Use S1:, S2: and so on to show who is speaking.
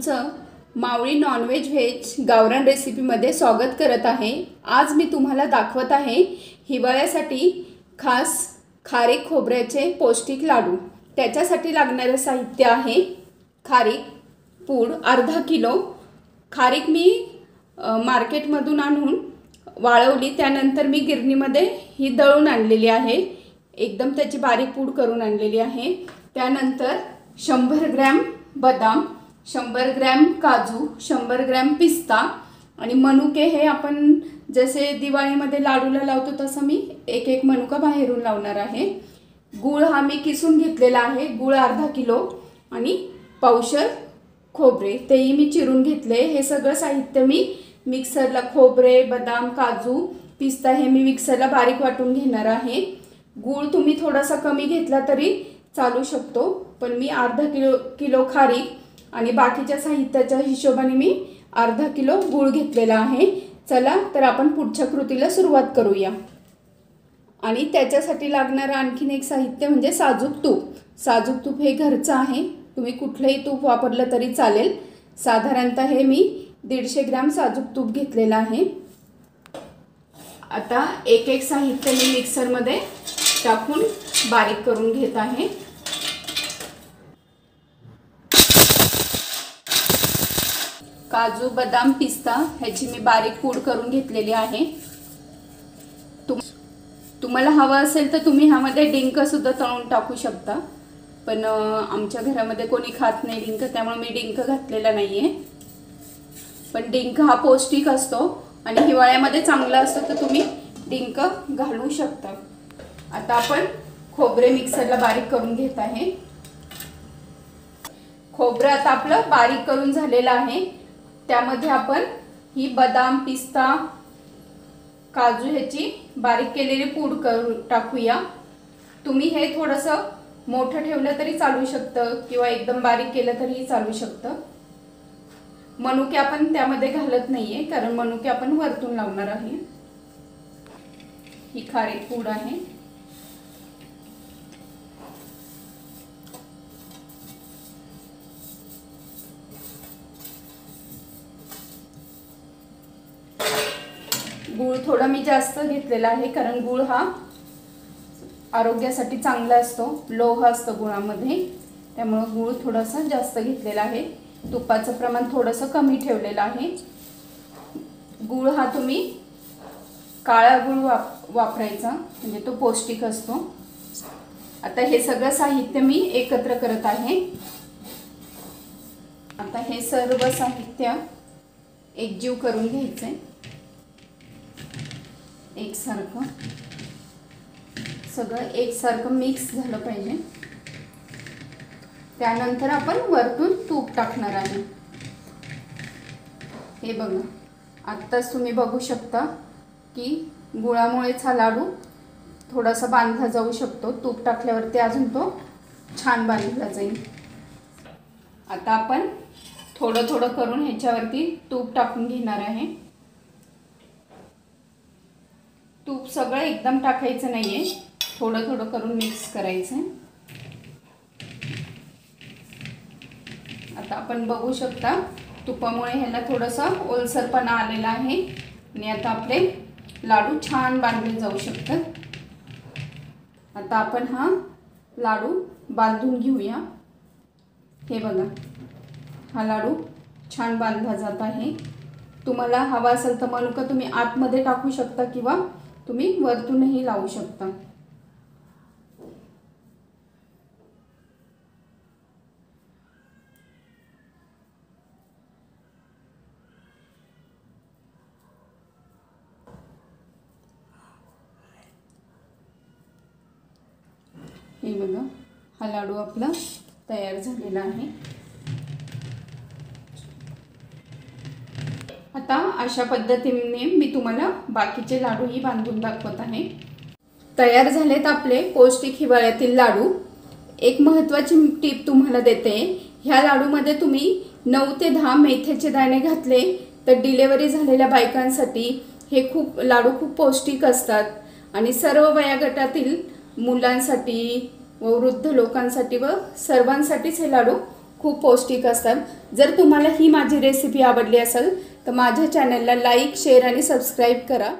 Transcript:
S1: तुमचं मावळी non veg veg गावरान रेसिपीमध्ये स्वागत करत आहे। आज मी तुम्हाला दाखवत आहे हिवाळ्यासाठी खास खारीक खोबऱ्याचे पौष्टिक लाडू। त्याच्यासाठी लागणारे साहित्य आहे खारीक पूड अर्धा किलो। खारीक मी मार्केटमधून आणून वाळवली, त्यानंतर मी गिरणीमध्ये ही दळून आणलेली आहे, एकदम त्याची बारीक पूड करून आणलेली आहे। त्यानंतर 100 ग्रॅम बदाम, 100 ग्रॅम काजू, 100 ग्रॅम पिस्ता आणि मनुके। हे आपण जसे दिवाळीमध्ये लाडूला लावतो तसं मी एक एक मनुका बाहेरून लावणार आहे। गूळ हा मी किसून घेतलेला आहे, गूळ अर्धा किलो आणि पावशर खोबरे तेही मी चिरून घेतले। हे सगळं साहित्य मी मिक्सरला खोबरे, बदाम, काजू, पिस्ता हे मी मिक्सरला बारीक वाटून घेणार आहे। गूळ तुम्ही थोडासा कमी घेतला तरी चालू शकतो, पण मी अर्धा किलो खारीक आणि बाकीच्या साहित्याच्या हिशोबाने मी अर्धा किलो गूळ घेतलेला आहे। चला तर आपण पुढच्या कृतीला सुरुवात करूया। आणि त्याच्यासाठी लागणारं आणखीन एक साहित्य म्हणजे साजूक तूप। साजूक तूप हे घरचं आहे, तुम्ही कुठलंही तूप वापरलं तरी चालेल। साधारणतः हे मी 150 ग्रॅम साजूक तूप घेतलेलं आहे। आता एक एक साहित्य मी मिक्सरमध्ये टाकून बारीक करून घेत आहे। काजू, बदाम, पिस्ता ह्याची मी बारीक पूड करून घेतलेली आहे। तुम्हाला हवा असेल तर तुम्ही ह्यामध्ये डिंक सुद्धा तळून टाकू शकता, पण आमच्या घरामध्ये कोणी खात नाही डिंक, त्यामुळे मी डिंक घातलेला नाहीये। पण डिंक हा पौष्टिक असतो आणि हिवाळ्यामध्ये चांगला असतो, तर तुम्ही डिंक घालू शकता। आता आपण खोबरे मिक्सरला बारीक करून घेत आहे। खोबरं आता आपलं बारीक करून झालेलं आहे। त्यामध्ये आपण ही बदाम, पिस्ता, काजू ह्याची बारीक केलेली पूड टाकूया। तुम्ही हे थोडंसं मोठं ठेवलं तरी चालू शकतं किंवा एकदम बारीक केलं तरीही चालू शकतं। मनुके आपण त्यामध्ये घालत नाहीये, कारण मनुके आपण वरतून लावणार आहे। ही खारीक पूड आहे। गूळ थोडा मी जास्त घेतलेला आहे, कारण गूळ हा आरोग्यासाठी चांगला असतो, लोह असतो गुळामध्ये, त्यामुळे गूळ थोडासा जास्त घेतलेला आहे। तुपाचं प्रमाण थोडंसं कमी ठेवलेलं आहे। गूळ हा तुम्ही काळा गूळ वापरायचा, म्हणजे तो पौष्टिक असतो। आता हे सगळं साहित्य मी एकत्र करत आहे। आता हे सर्व साहित्य एकजीव करून घ्यायचे, एकसारखं सगळं एकसारखं मिक्स झालं पाहिजे। त्यानंतर आपण वरतून तूप टाकणार आहे। हे बघा, आत्ताच तुम्ही बघू शकता की गुळामुळेच हा लाडू थोडासा बांधला जाऊ शकतो, तूप टाकल्यावरती अजून तो छान बांधला जाईल। आता आपण थोडं थोडं करून ह्याच्यावरती तूप टाकून घेणार आहे। तूप सगळं एकदम टाकायचं नाहीये, थोडं थोडं करून मिक्स करायचं। आता आपण बघू शकता तुपामुळे ह्याला थोडासा ओलसरपणा आलेला आहे आणि आता आपले लाडू छान बांधले जाऊ शकतात। आता आपण हा लाडू बांधून घेऊया। हे बघा, हा लाडू छान बांधला जात आहे। तुम्हाला हवा असेल तर मनुका तुम्ही आतमध्ये टाकू शकता किंवा तुम्ही वरतूनही लावू शकता। हे बघा, हा लाडू आपला तयार झालेला आहे। आता अशा पद्धतीने मी तुम्हाला बाकीचे लाडूही बांधून दाखवत आहे। तयार झालेत आपले पौष्टिक हिवाळ्यातील लाडू। एक महत्त्वाची टिप तुम्हाला देते, ह्या लाडूमध्ये तुम्ही 9 ते 10 मेथीचे दाणे घातले तर डिलिव्हरी झालेल्या बायकांसाठी हे लाडू खूप पौष्टिक असतात आणि सर्व वयोगटातील मुलांसाठी व वृद्ध लोकांसाठी व सर्वांसाठीच हे लाडू खूप पौष्टिक असतात। जर तुम्हाला ही माझी रेसिपी आवडली असेल तर माझ्या चॅनलला लाईक, शेअर आणि सबस्क्राईब करा।